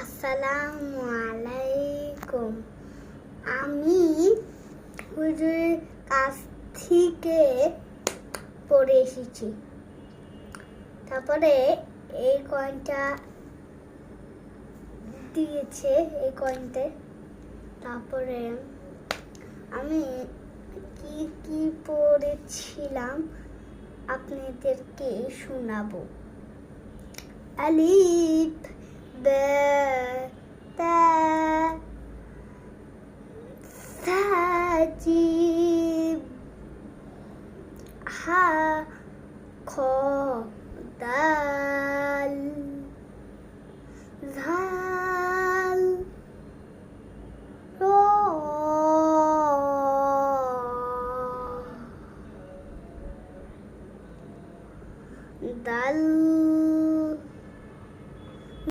আসসালামু আলাইকুম। আমি হুজুরের কাছ থেকে পড়ে এসেছি। তারপরে এই কয়েনটা দিয়েছে, এই কয়েনতে। তারপরে আমি কি কি পড়েছিলাম আপনাদেরকে শোনাবো। আলিফ